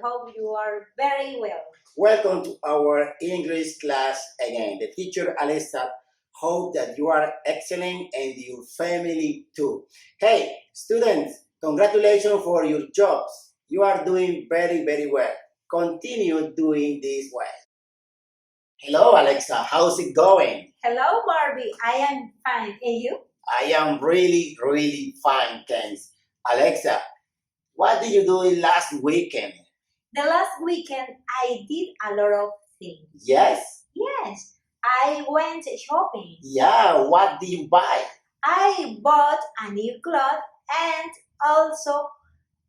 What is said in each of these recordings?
hope you are very well. Welcome to our English class again. The teacher Alexa hope that you are excellent and your family too. Hey, students, congratulations for your jobs. You are doing very well. Continue doing this well. Hello, Alexa. How's it going? Hello, Barbie. I am fine. And you? I am really fine, thanks. Alexa, what did you do last weekend? The last weekend, I did a lot of things. Yes? Yes, I went shopping. Yeah, what did you buy? I bought a new cloth and also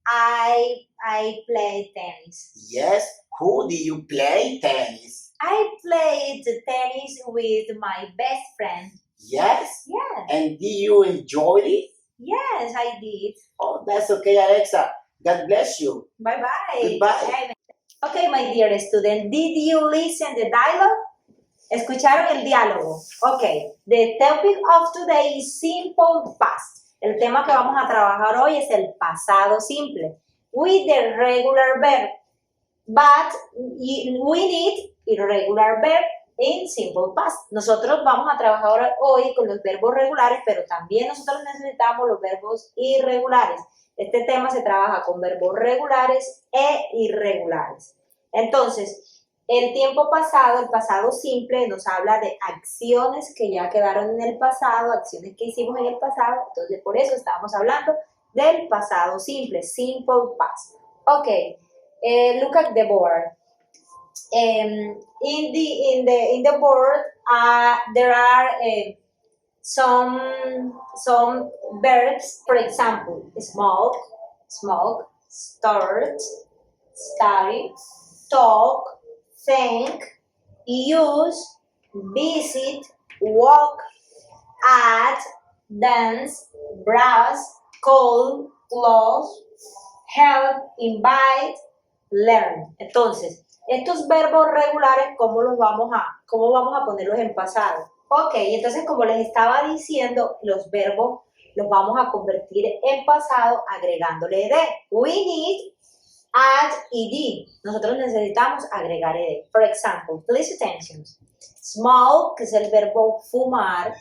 I played tennis. Yes, who did you play tennis? I played tennis with my best friend. Yes? Yes, And did you enjoy it? yes, I did. Oh, that's okay, Alexa. God bless you. Bye-bye. Goodbye. Okay, my dear student, did you listen the dialogue? ¿Escucharon el diálogo? Okay, the topic of today is simple past. El tema que vamos a trabajar hoy es el pasado simple with the regular verb, but we need irregular verb in simple past. Nosotros vamos a trabajar hoy con los verbos regulares, pero también nosotros necesitamos los verbos irregulares. Este tema se trabaja con verbos regulares e irregulares. Entonces, el tiempo pasado, el pasado simple, nos habla de acciones que ya quedaron en el pasado, acciones que hicimos en el pasado. Entonces, por eso estamos hablando del pasado simple, simple past. Okay, look at the board. In the board, there are some verbs. For example, smoke, start, study, talk, think, use, visit, walk, add, dance, browse, call, close, help, invite, learn. Entonces, estos verbos regulares, ¿cómo vamos a ponerlos en pasado? Ok, entonces como les estaba diciendo, los verbos los vamos a convertir en pasado agregándole ed. We need add ed. Nosotros necesitamos agregar ed. For example, please attention. Smoke, que es el verbo fumar.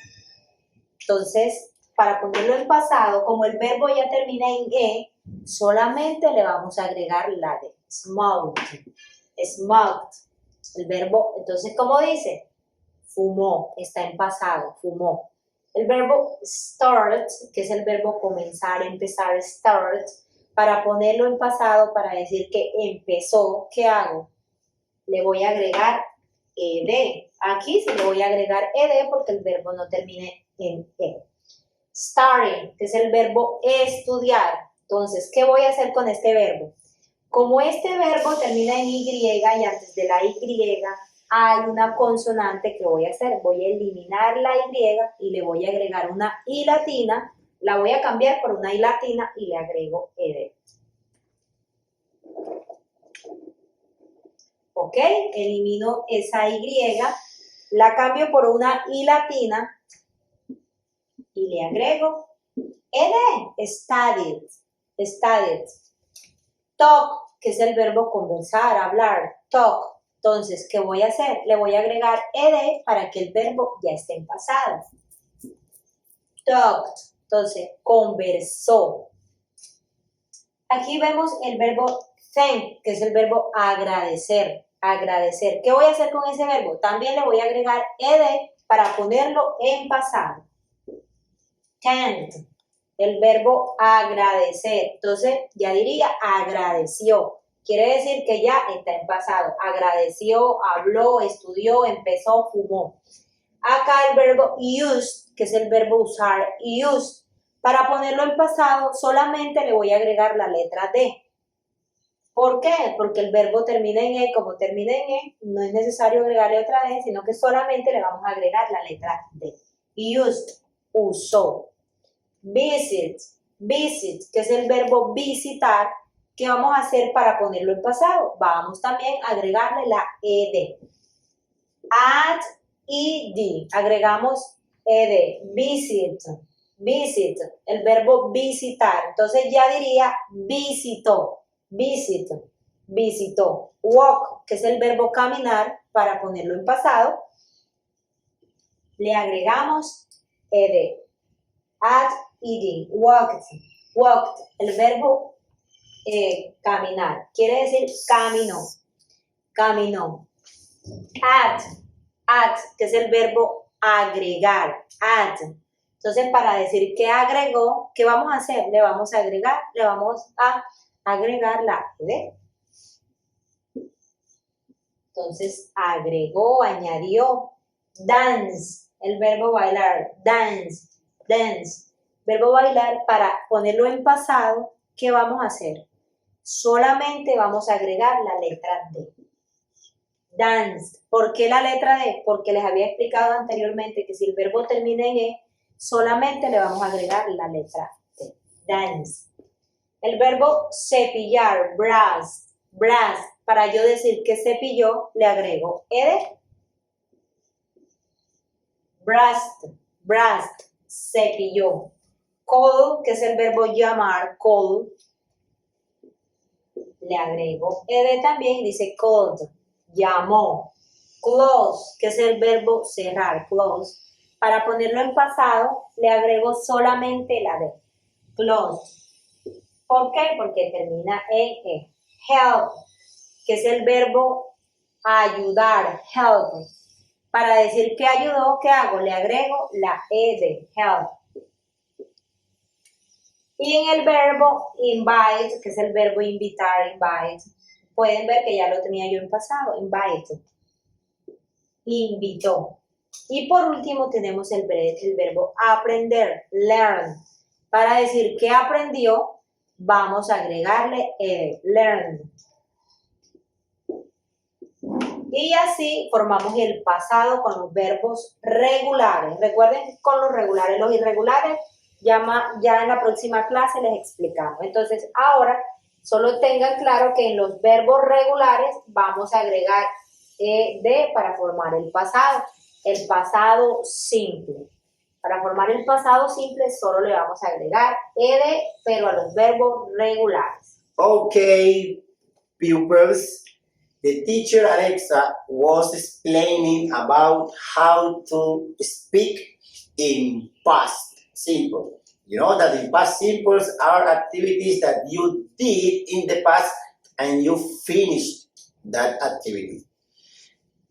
Entonces, para ponerlo en pasado, como el verbo ya termina en e, solamente le vamos a agregar la de smoked. Smoked. El verbo, entonces, ¿cómo dice? Fumó, está en pasado, fumó. El verbo start, que es el verbo comenzar, empezar, start, para ponerlo en pasado, para decir que empezó, ¿qué hago? Le voy a agregar ed. Aquí sí le voy a agregar ed porque el verbo no termine en e. Studying, que es el verbo estudiar. Entonces, ¿qué voy a hacer con este verbo? Como este verbo termina en y y antes de la y hay una consonante que voy a hacer. Voy a eliminar la y le voy a agregar una i latina. La voy a cambiar por una i latina y le agrego ed. Ok, elimino esa y, la cambio por una i latina y le agrego ed. Studied. Talk, que es el verbo conversar, hablar, talk. Entonces, ¿qué voy a hacer? Le voy a agregar ed para que el verbo ya esté en pasado. Talked, entonces, conversó. Aquí vemos el verbo thank, que es el verbo agradecer, agradecer. ¿Qué voy a hacer con ese verbo? También le voy a agregar ed para ponerlo en pasado. Thanked, el verbo agradecer. Entonces, ya diría agradeció. Quiere decir que ya está en pasado. Agradeció, habló, estudió, empezó, fumó. Acá el verbo use, que es el verbo usar, use. Para ponerlo en pasado, solamente le voy a agregar la letra D. ¿Por qué? Porque el verbo termina en E. Como termina en E, no es necesario agregarle otra D, sino que solamente le vamos a agregar la letra D. Used, usó. Visit, que es el verbo visitar. ¿Qué vamos a hacer para ponerlo en pasado? Vamos también a agregarle la ed. Add ed. Agregamos ed. Visit, el verbo visitar. Entonces ya diría visitó, visit. visitó. Walk, que es el verbo caminar, para ponerlo en pasado, le agregamos ed. At eating, walked, walked, el verbo caminar, quiere decir caminó, caminó. At, que es el verbo agregar, add. Entonces, para decir que agregó, ¿qué vamos a hacer? Le vamos a agregar la ed. Entonces, agregó, añadió. Dance, el verbo bailar, dance, dance. Verbo bailar, para ponerlo en pasado, ¿qué vamos a hacer? Solamente vamos a agregar la letra D. Dance. ¿Por qué la letra D? Porque les había explicado anteriormente que si el verbo termina en E, solamente le vamos a agregar la letra D. Dance. El verbo cepillar, brush, brush. Para yo decir que cepilló, le agrego ed. Brushed, cepilló. Call, que es el verbo llamar, call, le agrego ed también y dice called, llamó. Close, que es el verbo cerrar, close. Para ponerlo en pasado, le agrego solamente la D. Close. ¿Por qué? Porque termina en E. Help, que es el verbo ayudar, help. Para decir que ayudó, ¿qué hago? Le agrego la ed, help. Y en el verbo invite, que es el verbo invitar, invite, pueden ver que ya lo tenía yo en pasado, invite, invitó. Y por último tenemos el verbo aprender, learn. Para decir que aprendió, vamos a agregarle learned. Y así formamos el pasado con los verbos regulares. Recuerden, con los regulares, los irregulares, ya en la próxima clase les explicamos. Entonces, ahora solo tengan claro que en los verbos regulares vamos a agregar ed para formar el pasado simple. Para formar el pasado simple solo le vamos a agregar ed, pero a los verbos regulares. Okay, pupils. The teacher Alexa was explaining about how to speak in past simple. You know that in past simples are activities that you did in the past and you finished that activity.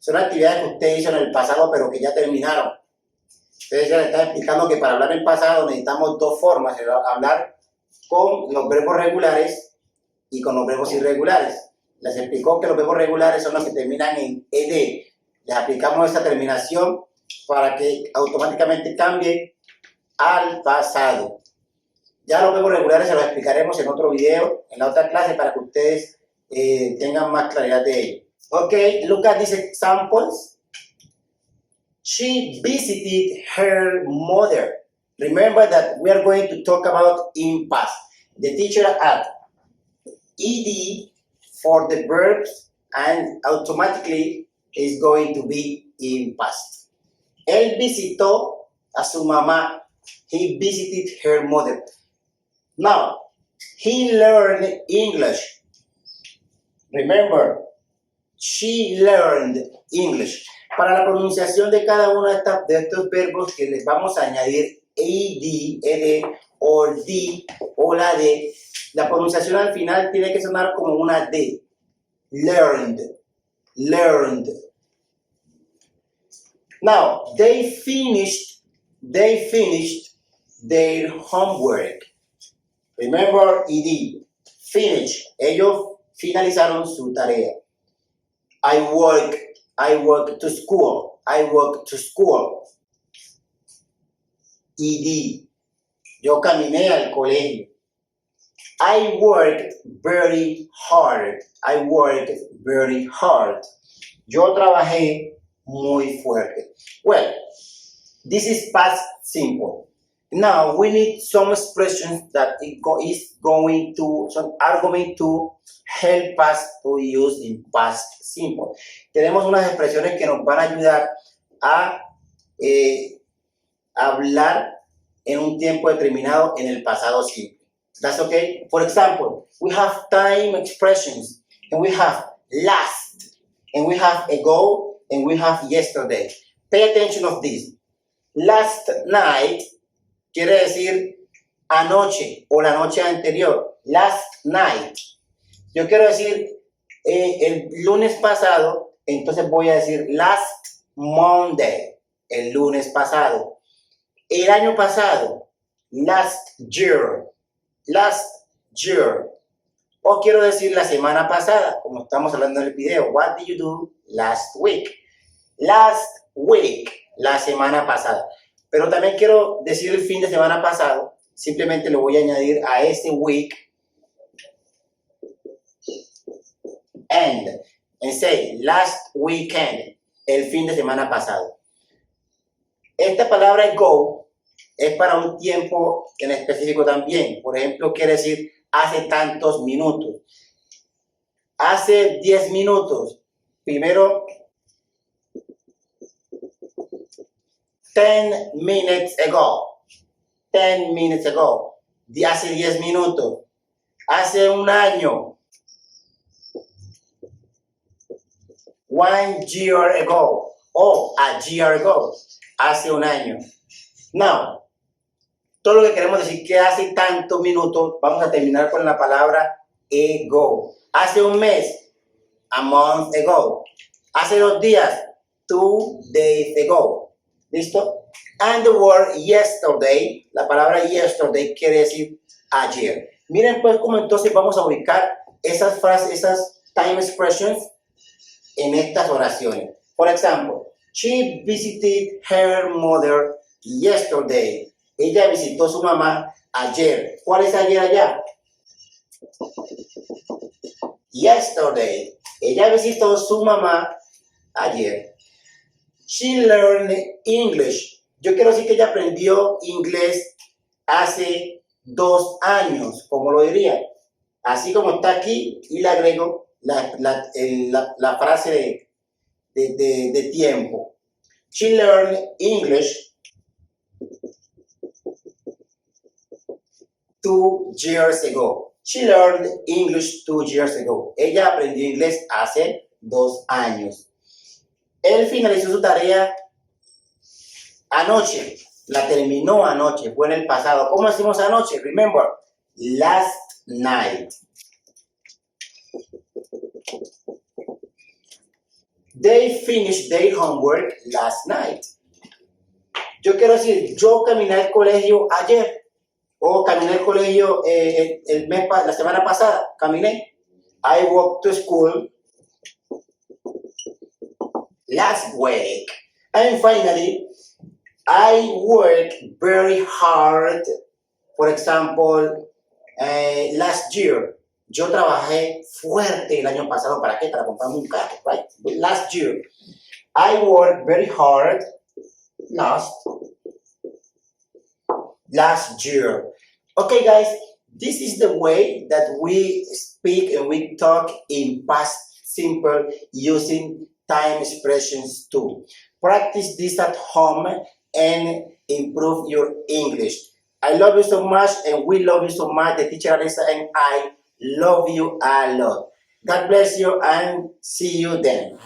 Son actividades que usted hizo en el pasado pero que ya terminaron. Ustedes ya le están explicando que para hablar en pasado necesitamos dos formas, hablar con los verbos regulares y con los verbos irregulares. Les explicó que los verbos regulares son los que terminan en ed. Les aplicamos esta terminación para que automáticamente cambie al pasado. Ya los verbos regulares se los explicaremos en otro video, en la otra clase, para que ustedes tengan más claridad de ello. Okay, look at these examples. She visited her mother. Remember that we are going to talk about in past. The teacher add ed for the verbs and automatically is going to be in past. Él visitó a su mamá. He visited her mother. Now, he learned English. Remember, she learned English. Para la pronunciación de cada uno de estos verbos que les vamos a añadir ed, o d, o la d, la pronunciación al final tiene que sonar como una D. Learned. Learned. Now, they finished their homework. Remember ed. Finish. Ellos finalizaron su tarea. I work to school. I work to school. Ed. Yo caminé al colegio. I worked very hard. I worked very hard. Yo trabajé muy fuerte. Well, this is past simple. Now we need some expressions that are going to help us to use in past simple. Tenemos unas expresiones que nos van a ayudar a hablar en un tiempo determinado en el pasado simple. That's okay? For example, we have time expressions. and we have last, and we have ago, and we have yesterday. Pay attention of this. Last night quiere decir anoche o la noche anterior. Last night. Yo quiero decir el lunes pasado, entonces voy a decir last Monday, el lunes pasado. El año pasado, last year, last year. O quiero decir la semana pasada, como estamos hablando en el video. What did you do last week? Last week, la semana pasada. Pero también quiero decir el fin de semana pasado. Simplemente lo voy a añadir a ese week. And say last weekend, el fin de semana pasado. Esta palabra go es para un tiempo en específico también. Por ejemplo, quiere decir hace tantos minutos. Hace 10 minutos. Primero, 10 minutes ago. 10 minutes ago. Hace 10 minutos. Hace un año. 1 year ago. O a year ago. Hace un año. Now, todo lo que queremos decir que hace tantos minutos, vamos a terminar con la palabra ago. Hace un mes, a month ago. Hace 2 días, 2 days ago. ¿Listo? And the word yesterday, la palabra yesterday quiere decir ayer. Miren pues cómo entonces vamos a ubicar esas frases, esas time expressions en estas oraciones. Por ejemplo, she visited her mother yesterday. Ella visitó a su mamá ayer. ¿Cuál es ayer allá? Yesterday. Ella visitó a su mamá ayer. She learned English. Yo quiero decir que ella aprendió inglés hace 2 años, como lo diría. Así como está aquí, y le agrego la frase de tiempo. She learned English 2 years ago. She learned English 2 years ago. Ella aprendió inglés hace 2 años. Él finalizó su tarea anoche. La terminó anoche. Fue en el pasado. ¿Cómo decimos anoche? Remember, last night. They finished their homework last night. Yo quiero decir, yo caminé al colegio ayer. O caminé al colegio la semana pasada. Caminé. I walked to school last week. And finally, I worked very hard. For example, last year. Yo trabajé fuerte el año pasado. ¿Para qué? Para comprarme un carro, right? But last year. I worked very hard last year. Okay, guys, this is the way that we speak and we talk in past simple using time expressions too. Practice this at home and improve your English. I love you so much and we love you so much. The teacher Alisa and I love you a lot. God bless you and see you then.